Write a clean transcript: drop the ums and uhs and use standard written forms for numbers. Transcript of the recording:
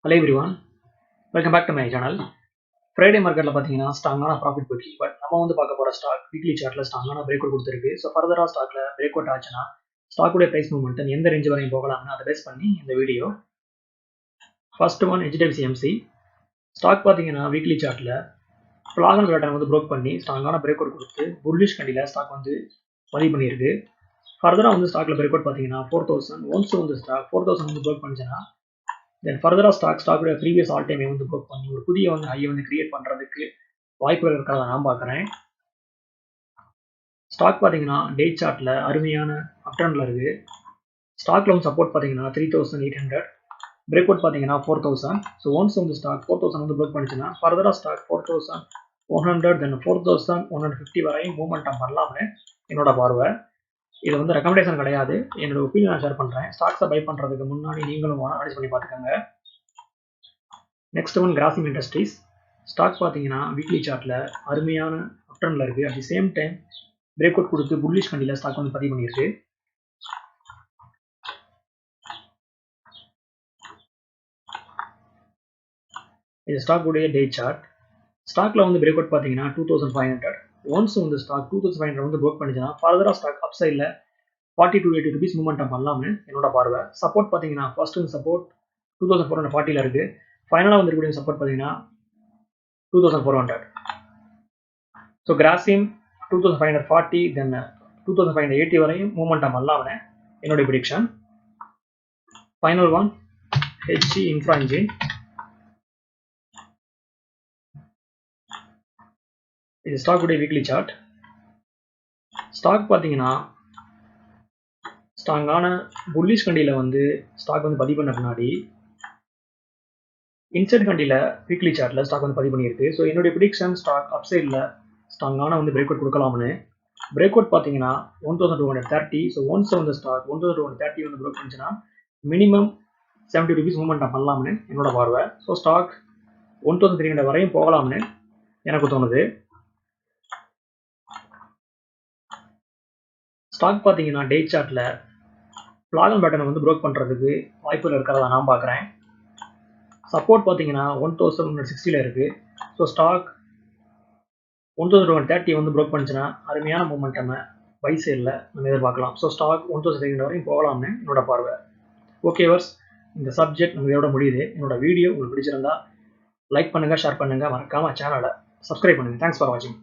Hello everyone, welcome back to my channel. Friday marketல பாத்தீங்கன்னா ஸ்ட்ராங்கான profit போச்சு. பட் நம்ம வந்து பார்க்க போற ஸ்டாக் வீக்லி சார்ட்ல ஸ்ட்ராங்கான பிரேக் அவுட் கொடுத்துருக்கு. ஸோ ஃபர்தரா ஸ்டாக்ல பிரேக் அவுட் ஆச்சுன்னா ஸ்டாக்குடைய பிரைஸ் மூவ்மெண்ட் எந்த ரேஞ்ச் வரையும் போகலாம்னு அதை பேஸ் பண்ணி இந்த video. First one HDFC MC stock பாத்தீங்கன்னா வீக்லி சார்ட்ல ஃபிளாகன் பேட்டர்ன் வந்து ப்ரோக் பண்ணி ஸ்ட்ராங்கான பிரேக் அவுட் கொடுத்து புல்லிஷ் கண்டில ஸ்டாக் வந்து பதிவு பண்ணியிருக்கு. ஃபர்தரா வந்து ஸ்டாக்ல பிரேக் அவுட் பாத்தீங்கன்னா 4000 ஒன்ஸ் வந்து ஸ்டாக் 4000 வந்து ப்ரோக் பண்ணிச்சுன்னா தென் ஃபர்தரா ஸ்டாக்குடைய ப்ரீவியஸ் ஆல் டைம் வந்து ப்ரோக் பண்ணி ஒரு புதிய வந்து ஹை வந்து கிரியேட் பண்றதுக்கு வாய்ப்புகள் இருக்கிறத நான் பார்க்குறேன். ஸ்டாக் பார்த்தீங்கன்னா டே சார்ட்ல அருமையான அப்ட்ரெண்ட்ல இருக்கு. ஸ்டாக்ல வந்து சப்போர்ட் பார்த்தீங்கன்னா 3800, பிரேக் அவுட் பார்த்தீங்கன்னா 4000. ஸோ ஒன்ஸ் வந்து ஸ்டாக் 4000 வந்து ப்ரோக் பண்ணிச்சுன்னா ஃபர்தரா ஸ்டாக் 4100 தென் 4150 வரையும் மூவ்மெண்ட் பண்ணலாம்னு என்னோட பார்வை. இது வந்து ரெக்கமெண்டேஷன் கிடையாது, என்னோட ஒப்பீனியன் நான் ஷேர் பண்றேன். ஸ்டாக்ஸை பை பண்றதுக்கு முன்னாடி நீங்களும் அனலைஸ் பண்ணி பார்த்துக்கோங்க. Next one Grasim Industries stock பார்த்தீங்கன்னா வீக்லி சார்ட்ல அருமையான அப்ட்ரெண்ட்ல இருக்கு. At the same time break out கொடுத்து புல்லிஷ் கண்டில ஸ்டாக் வந்து பதிவு பண்ணியிருக்கு. இது ஸ்டாக் உடைய டே சார்ட். ஸ்டாக்ல வந்து பிரேக் அவுட் பார்த்தீங்கன்னா 2500. ஒன்ஸ் வந்து ஸ்டாக் 2500 வந்து ப்ரோக் பண்ணிச்சுன்னா ஃபர்தரா ஸ்டாக் அப் சைட்ல 40 to 80 rupees மூவ்மெண்ட் பண்ணலாம்னு என்னோட பார்வை. சப்போர்ட் பார்த்தீங்கன்னா ஃபர்ஸ்ட் சப்போர்ட் 2440 இருக்கு. ஃபைனலாக வந்து இருக்கக்கூடிய சப்போர்ட் பார்த்தீங்கன்னா 2400. ஸோ கிராசிம் 2540 தென் 2580 வரையும் மூவ்மெண்ட் பண்ணலாம்னு என்னுடைய prediction. Final one HG infra engine. இது ஸ்டாக் உடைய வீக்லி சார்ட். ஸ்டாக் பார்த்தீங்கன்னா ஸ்ட்ராங்கான புல்லிஷ் கண்டியில வந்து ஸ்டாக் வந்து பதிவு பண்ண பின்னாடி இன்சைட் கண்டியில வீக்லி சார்ட்ல ஸ்டாக் வந்து பதிவு பண்ணியிருக்கு. ஸோ என்னுடைய ப்ரிடிக்ஷன் ஸ்டாக் அப் சைட்ல ஸ்ட்ராங்கான வந்து பிரேக் அவுட் கொடுக்கலாம்னு. பிரேக் அவுட் பார்த்தீங்கன்னா 1230. ஸோ ஒன்ஸ் வந்து ஸ்டாக் 1230 வந்து ப்ரோக் பண்ணிச்சுன்னா மினிமம் 70 rupees மூவ்மெண்ட் பண்ணலாம்னு என்னோட பார்வை. ஸோ ஸ்டாக் 1300 வரையும் போகலாம்னு எனக்கு தோணுது. ஸ்டாக் பார்த்தீங்கன்னா டே சார்ட்ல ஃபிளாகன் பேட்டர்ன் வந்து ப்ரோக் பண்றதுக்கு வாய்ப்புகள் இருக்கிறதா நான் பார்க்குறேன். சப்போர்ட் பார்த்தீங்கன்னா 1160 இருக்கு. ஸோ ஸ்டாக் 1230 வந்து ப்ரோக் பண்ணிச்சுன்னா அருமையான மூவ்மெண்ட் பை சைடில் நம்ம எதிர்பார்க்கலாம். ஸோ ஸ்டாக் 1300 வரையும் போகலாம்னு என்னோட பார்வை. ஓகே வர்ஸ், இந்த சப்ஜெக்ட் நம்ம இதோட முடியுது. என்னோட வீடியோ உங்களுக்கு பிடிச்சிருந்தா லைக் பண்ணுங்க, ஷேர் பண்ணுங்க, மறக்காம சேனலை சப்ஸ்கிரைப் பண்ணுங்க. தேங்க்ஸ் ஃபார் வாட்சிங்.